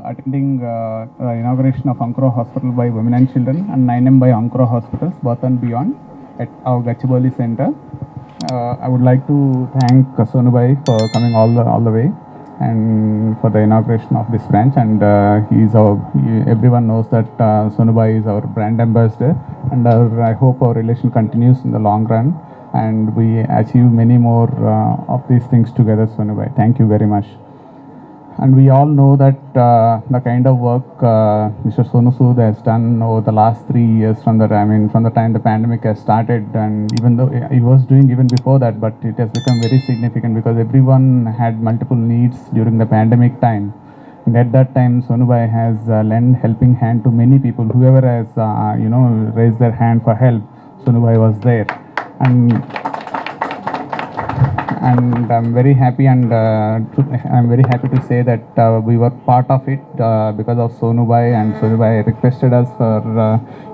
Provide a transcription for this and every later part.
attending the inauguration of Ankura Hospital by Women and Children and 9M by Ankura Hospitals, Birth and Beyond, at our Gachibowli Center. I would like to thank Sonu for coming all the way and for the inauguration of this branch. And everyone knows that Sonu is our brand ambassador, and I hope our relation continues in the long run and we achieve many more of these things together, Sonu. Thank you very much. And we all know that the kind of work Mr. Sonu Sood has done over the last 3 years from the time the pandemic has started, and even though he was doing even before that, but it has become very significant because everyone had multiple needs during the pandemic time. And at that time, Sonu has lent helping hand to many people. Whoever has raised their hand for help, Sonu was there. And I'm very happy to say that we were part of it because of Sonu and Sonu requested us for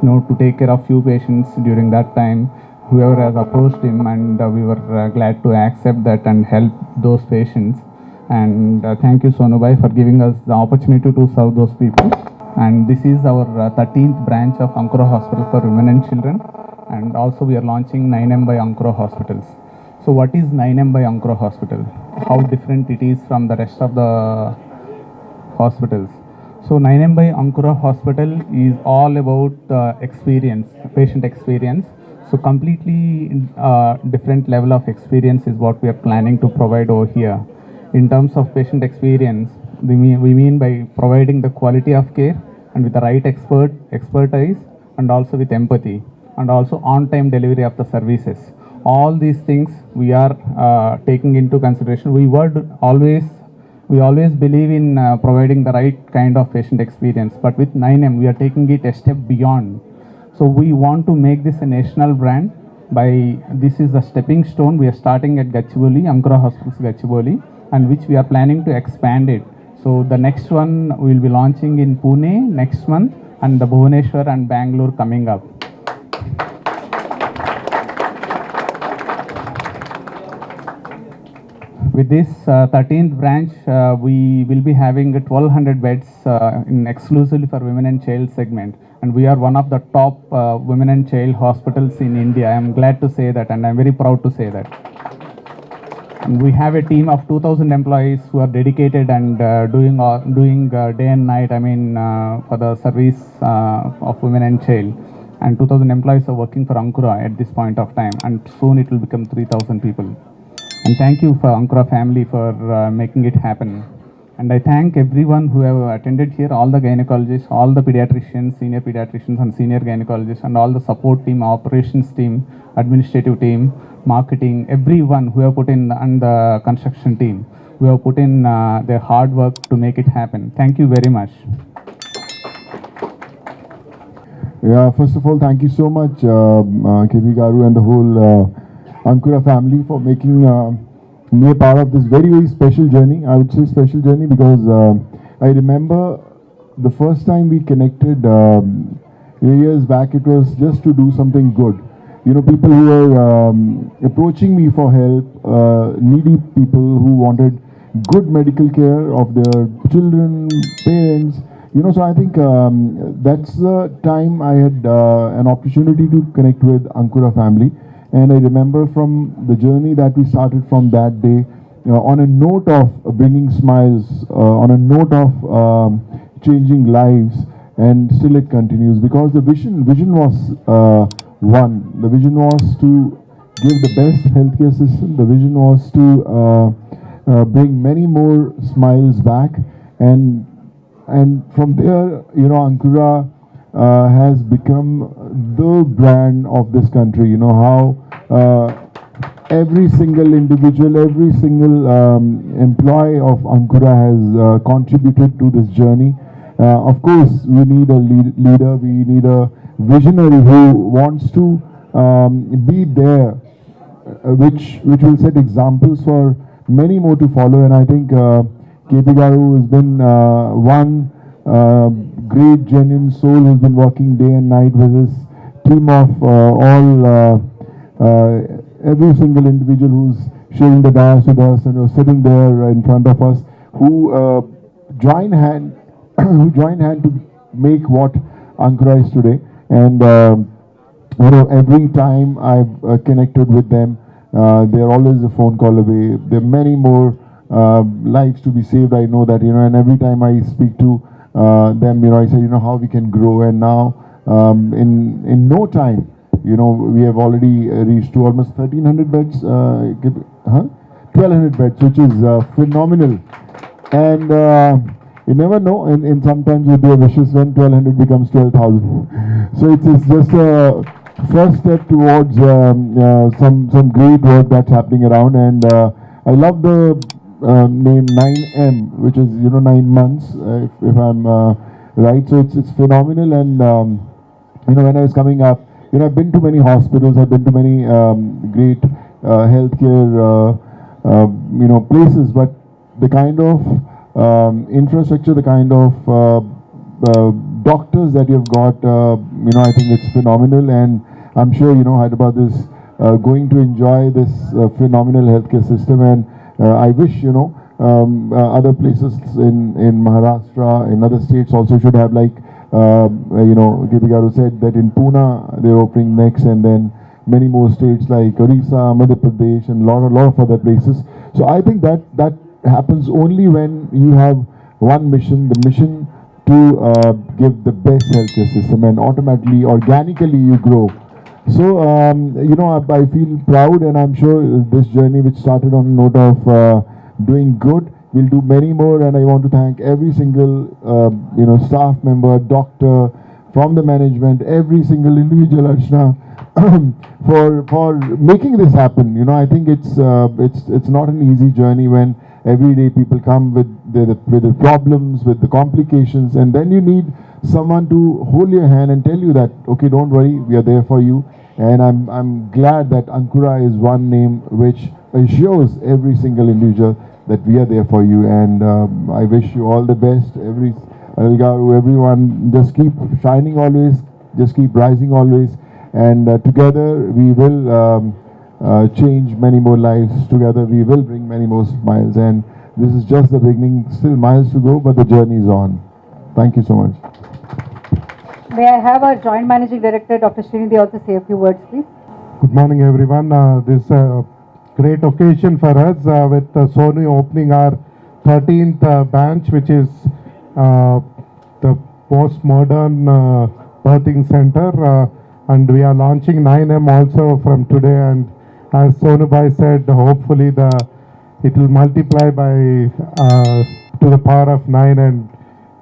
to take care of few patients during that time. Whoever has approached him, and we were glad to accept that and help those patients. And thank you, Sonu for giving us the opportunity to serve those people. And this is our 13th branch of Ankura Hospital for Women and Children, and also we are launching 9M by Ankura Hospitals. So what is 9M by Ankura Hospital? How different it is from the rest of the hospitals? So 9M by Ankura Hospital is all about experience, patient experience. So completely different level of experience is what we are planning to provide over here. In terms of patient experience, we mean by providing the quality of care and with the right expertise, and also with empathy, and also on-time delivery of the services. All these things we are taking into consideration. We always believe in providing the right kind of patient experience, but with 9M we are taking it a step beyond. So we want to make this a national brand. This is the stepping stone. We are starting at Gachibowli, Ankura Hospitals Gachibowli, and which we are planning to expand it. So the next one we will be launching in Pune next month, and the Bhubaneswar and Bangalore coming up. With this 13th branch, we will be having 1,200 beds exclusively for women and child segment. And we are one of the top women and child hospitals in India. I am glad to say that, and I am very proud to say that. And we have a team of 2,000 employees who are dedicated and doing day and night, for the service of women and child. And 2,000 employees are working for Ankura at this point of time, and soon it will become 3,000 people. And thank you for Ankura family for making it happen. And I thank everyone who have attended here, all the gynecologists, all the pediatricians, senior pediatricians and senior gynecologists, and all the support team, operations team, administrative team, marketing, everyone who have put in, and the construction team, who have put in their hard work to make it happen. Thank you very much. Yeah, first of all, thank you so much, KP Garu and the whole Ankura family for making me a part of this very, very special journey. I would say special journey because I remember the first time we connected years back, it was just to do something good. People who were approaching me for help, needy people who wanted good medical care of their children, parents. So I think that's the time I had an opportunity to connect with Ankura family. And I remember from the journey that we started from that day, on a note of bringing smiles, on a note of changing lives, and still it continues because the vision was one. The vision was to give the best healthcare system. The vision was to bring many more smiles back, and from there, Ankura has become the brand of this country. How every single individual, every single employee of Ankura has contributed to this journey. Of course, we need a leader, we need a visionary who wants to be there, which will set examples for many more to follow. And I think KP Garu has been one great, genuine soul who's been working day and night with his team of every single individual who's sharing the dais with us and sitting there in front of us, who join hand who joined hand to make what Ankura is today. And every time I've connected with them, they're always a phone call away. There are many more lives to be saved. I know that, and every time I speak to them, I say, how we can grow. And now, in no time, we have already reached to almost 1,300 beds, 1,200 beds, which is phenomenal. And you never know, and sometimes you do a vicious when 1,200 becomes 12,000. So it's just a first step towards some great work that's happening around. And I love the name 9M, which is 9 months, if I'm right. So it's phenomenal. And when I was coming up, I've been to many hospitals, I've been to many great healthcare places, but the kind of infrastructure, the kind of doctors that you've got, I think it's phenomenal. And I'm sure, Hyderabad is going to enjoy this phenomenal healthcare system. And I wish, other places in Maharashtra, in other states also should have, like, K.P. Garu said that in Pune they're opening next, and then many more states like Orissa, Madhya Pradesh, and lot of other places. So I think that happens only when you have one mission, the mission to give the best healthcare system, and automatically, organically you grow. So, I feel proud, and I'm sure this journey, which started on a note of doing good, will do many more. And I want to thank every single, staff member, doctor, from the management, every single individual, Archana, for making this happen. I think it's not an easy journey when every day people come with the problems, with the complications, and then you need someone to hold your hand and tell you that, okay, don't worry, we are there for you. And I'm glad that Ankura is one name which assures every single individual that we are there for you. And I wish you all the best. Everyone, just keep shining always, just keep rising always, and together we will change many more lives. Together we will bring many more smiles. And this is just the beginning. Still miles to go, but the journey is on. Thank you so much. May I have our Joint Managing Director, Dr. Srinidhi, also say a few words, please? Good morning, everyone. This is a great occasion for us with Sonu opening our 13th branch, which is the postmodern birthing center. And we are launching 9M also from today. And as Sonu Bhai said, hopefully it will multiply by to the power of 9, and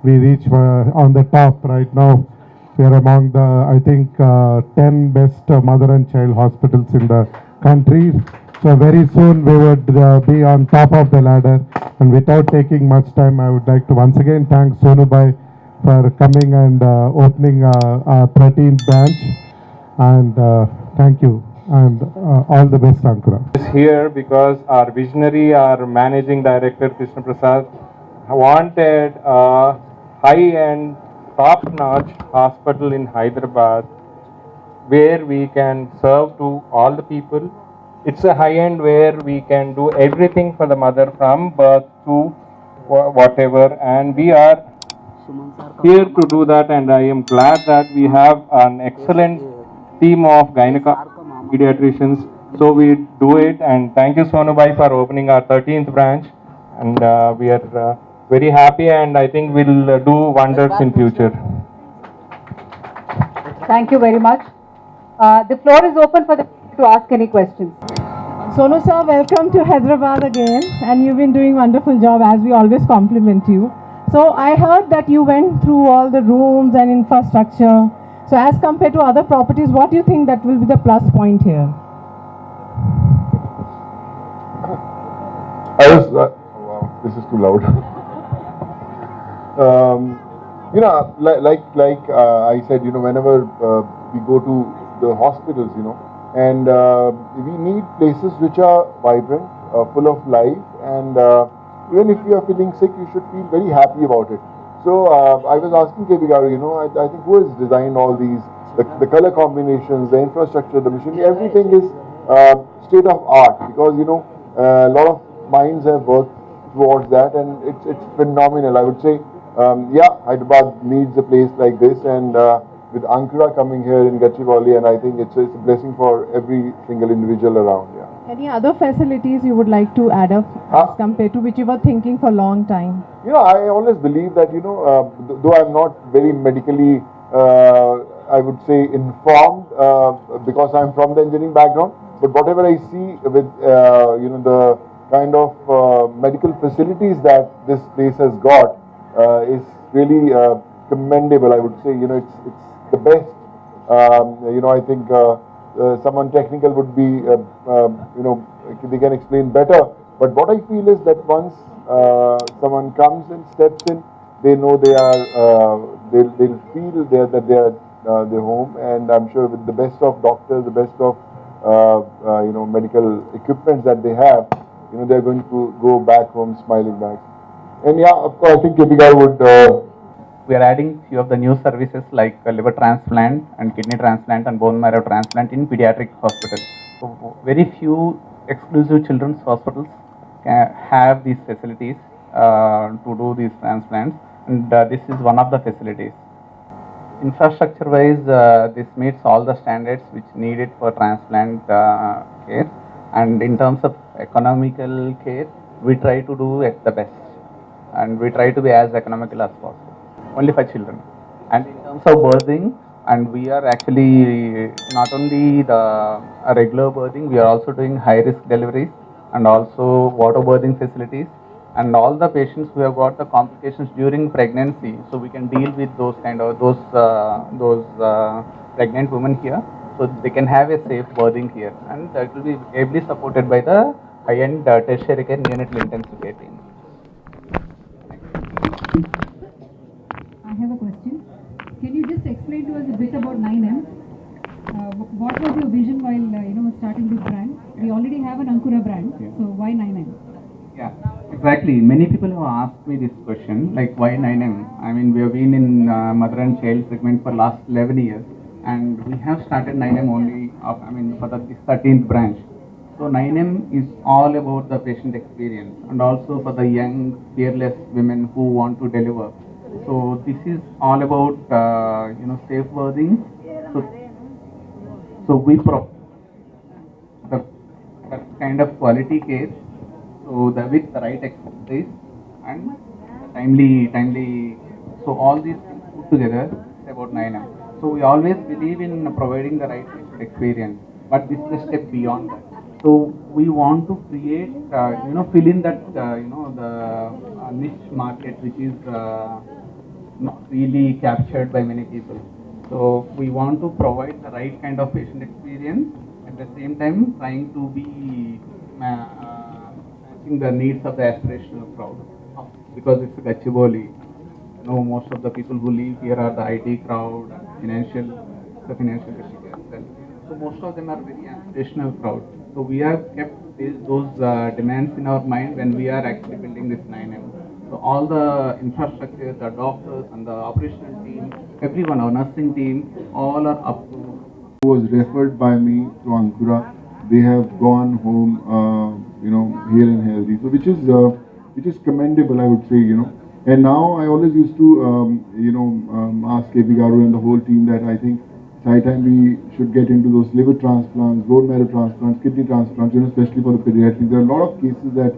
we reach on the top right now. We are among the, I think, 10 best mother and child hospitals in the country. So very soon we would be on top of the ladder. And without taking much time, I would like to once again thank Sonu Bhai for coming and opening our 13th branch. And thank you. And all the best, Ankura. Is here because our visionary, our managing director Krishna Prasad, wanted a high-end, top-notch hospital in Hyderabad where we can serve to all the people. It's a high-end where we can do everything for the mother from birth to whatever, and we are here to do that. And I am glad that we have an excellent team of pediatricians. So we do it, and thank you, Sonu Bhai, for opening our 13th branch. And we are very happy, and I think we'll do wonders in future. Thank you very much. The floor is open for the to ask any questions. Sonu sir, welcome to Hyderabad again, and you've been doing a wonderful job, as we always compliment you. So I heard that you went through all the rooms and infrastructure. So as compared to other properties, what do you think that will be the plus point here? Wow, this is too loud. Like I said, whenever we go to the hospitals, and we need places which are vibrant, full of life, and even if you are feeling sick, you should feel very happy about it. So I was asking K.P. Garu, I think who has designed all these, the color combinations, the infrastructure, the machinery, everything is state of art, because a lot of minds have worked towards that, and it's phenomenal. I would say yeah, Hyderabad needs a place like this, and with Ankura coming here in Gachibowli, and I think it's a blessing for every single individual around. Yeah. Any other facilities you would like to add up as compared to which you were thinking for a long time? I always believe that, though I'm not very medically, I would say, informed because I'm from the engineering background, but whatever I see with, the kind of medical facilities that this place has got is really commendable, I would say. It's the best. I think someone technical would be, they can explain better. But what I feel is that once someone comes and steps in, they know they'll feel that they are their home, and I'm sure with the best of doctors, the best of medical equipment that they have, they're going to go back home smiling back. And yeah, of course, I think Kepigar would. We are adding few of the new services like liver transplant and kidney transplant and bone marrow transplant in pediatric hospitals. So very few exclusive children's hospitals can have these facilities to do these transplants, and this is one of the facilities. Infrastructure wise, this meets all the standards which needed for transplant care, and in terms of economical care, we try to do at the best, and we try to be as economical as possible only for children. And in terms of birthing, and we are actually not only the regular birthing, we are also doing high risk deliveries and also water birthing facilities, and all the patients who have got the complications during pregnancy, so we can deal with those pregnant women here, so they can have a safe birthing here, and that will be ably supported by the high-end tertiary care neonatal intensive care team. I have a question. Can you just explain to us a bit about 9M? What was your vision while starting this brand? We already have an Ankura brand, so why 9M? Yeah, exactly. Many people have asked me this question, like why 9M? I mean, we have been in mother and child segment for last 11 years, and we have started 9M only, for this 13th branch. So 9M is all about the patient experience and also for the young, fearless women who want to deliver. So this is all about safe birthing. So we the that kind of quality care. So with the right expertise and timely. So all these things put together is about 9M. So we always believe in providing the right patient experience, but this is a step beyond that. So we want to create, fill in that, the niche market which is not really captured by many people. So we want to provide the right kind of patient experience at the same time trying to be matching the needs of the aspirational crowd, because it's a Gachibowli. Most of the people who live here are the IT crowd, the financial district as well. So most of them are very aspirational crowd. So we have kept those demands in our mind when we are actually building this 9M. So all the infrastructure, the doctors and the operational team, everyone, our nursing team, all are up to. Who was referred by me to Ankura, they have gone home, here and healthy. So which is commendable, I would say. And now I always used to, ask KP Garu and the whole team that I think it's high time we should get into those liver transplants, bone marrow transplants, kidney transplants, especially for the pediatrics. There are a lot of cases that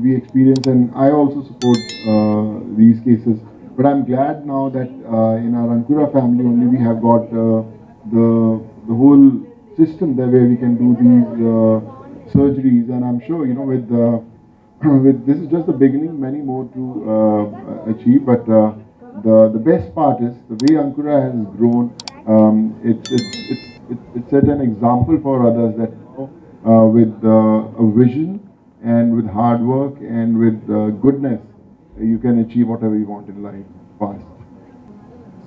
we experience, and I also support these cases. But I'm glad now that in our Ankura family only we have got the whole system there where we can do these surgeries, and I'm sure with with this is just the beginning, many more to achieve. But the best part is the way Ankura has grown. It's set an example for others that with a vision and with hard work and with goodness, you can achieve whatever you want in life fast.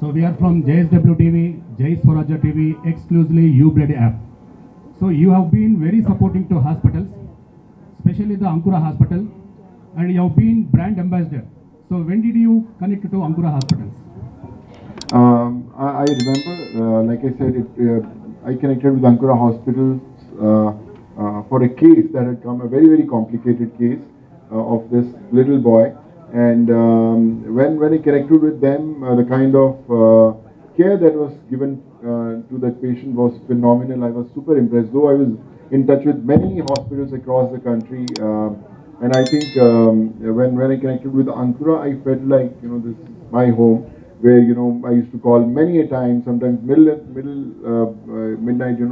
So we are from JSW TV, Jai Swaraja TV, exclusively Ubled app. So you have been very supporting to hospitals, especially the Ankura hospital, and you have been brand ambassador. So when did you connect to Ankura hospitals? I remember, like I said, I connected with Ankura hospitals for a case that had come, a very, very complicated case of this little boy And when I connected with them, the kind of care that was given to that patient was phenomenal. I was super impressed. Though I was in touch with many hospitals across the country, and I think when I connected with Ankura, I felt like this is my home, where I used to call many a time, sometimes midnight.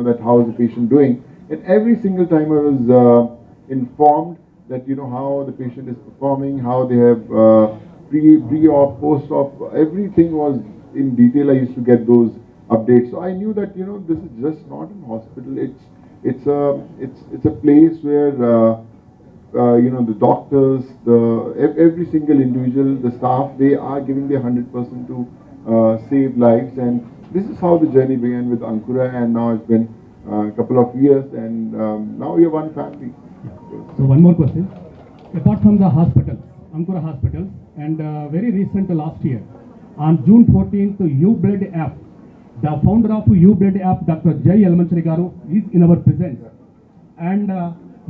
That how is the patient doing, and every single time I was informed that how the patient is performing, how they have pre-op, post-op, everything was in detail. I used to get those updates, so I knew that this is just not a hospital. It's a place where the doctors, every single individual, the staff, they are giving their 100% to save lives, and this is how the journey began with Ankura, and now it's been a couple of years, and now we are one family. So one more question. Apart from the hospitals, Ankura hospitals, and very recent last year, on June 14th, U-Blood app, the founder of U-Blood app, Dr. Jai Yalamanchari Garu, is in our presence. And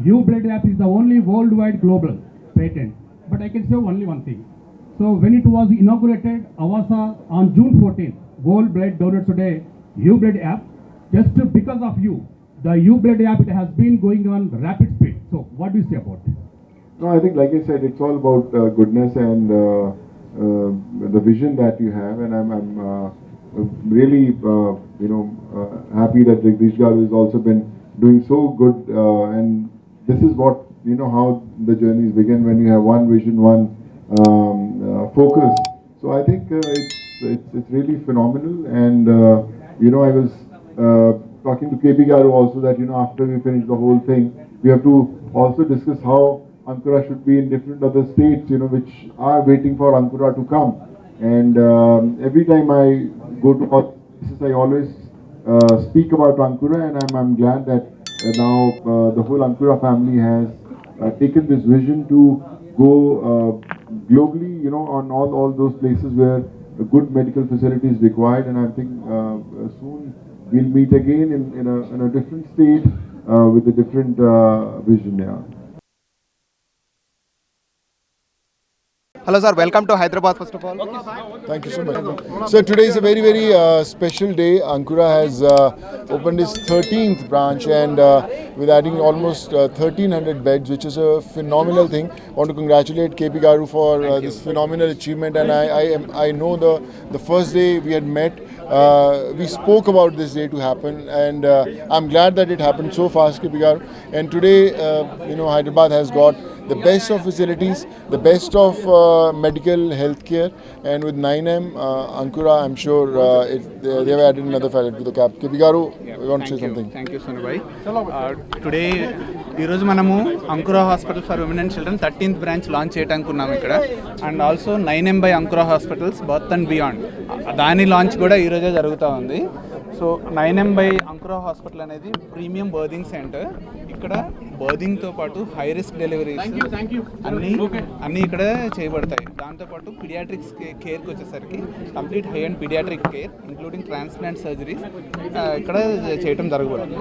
U-Blood app is the only worldwide global patent. But I can say only one thing. So when it was inaugurated, Avasa on June 14th, World Blood Donors Day, U-Blood app, just because of you, the U-Blood app, it has been going on rapid speed. So what do you say about it? No, I think, like I said, it's all about goodness and the vision that you have, and I'm really happy that Jagdish Garu has also been doing so good, and this is what how the journeys begin, when you have one vision, one focus. So I think it's really phenomenal, and I was talking to KP Garu also that after we finish the whole thing, we have to also discuss how Ankura should be in different other states, which are waiting for Ankura to come. And every time I go to all places, I always speak about Ankura, and I'm glad that now the whole Ankura family has taken this vision to go globally, on all those places where a good medical facility is required. And I think soon we'll meet again in a different state with a different vision. Yeah. Hello sir, welcome to Hyderabad first of all. Thank you so much. So today is a very, very special day. Ankura has opened its 13th branch, and with adding almost 1,300 beds, which is a phenomenal thing. I want to congratulate KP Garu for this phenomenal achievement. And I know the first day we had met, we spoke about this day to happen, and I'm glad that it happened so fast, KP Garu. And today, Hyderabad has got the best of facilities, the best of medical healthcare, and with 9M, Ankura, I'm sure they have added another feather to the cap. KP Garu, you want to say something? Thank you, Sonu bhai. Today, ఈరోజు మనము Ankura hospital for women and children 13th branch launch చేయడానుకున్నాము ఇక్కడ, and also 9M by Ankura hospitals birth and beyond, దాని launch కూడా ఈరోజే జరుగుతూ ఉంది. So 9M by Ankura hospital అనేది ప్రీమియం బర్దింగ్ సెంటర్. ఇక్కడ బర్దింగ్తో పాటు హై రిస్క్ డెలివరీస్ అన్నీ ఇక్కడ చేయబడతాయి. దాంతోపాటు పీడియాట్రిక్స్ కేర్కి వచ్చేసరికి complete high and pediatric care including transplant surgeries ఇక్కడ చేయడం జరగబడుతుంది.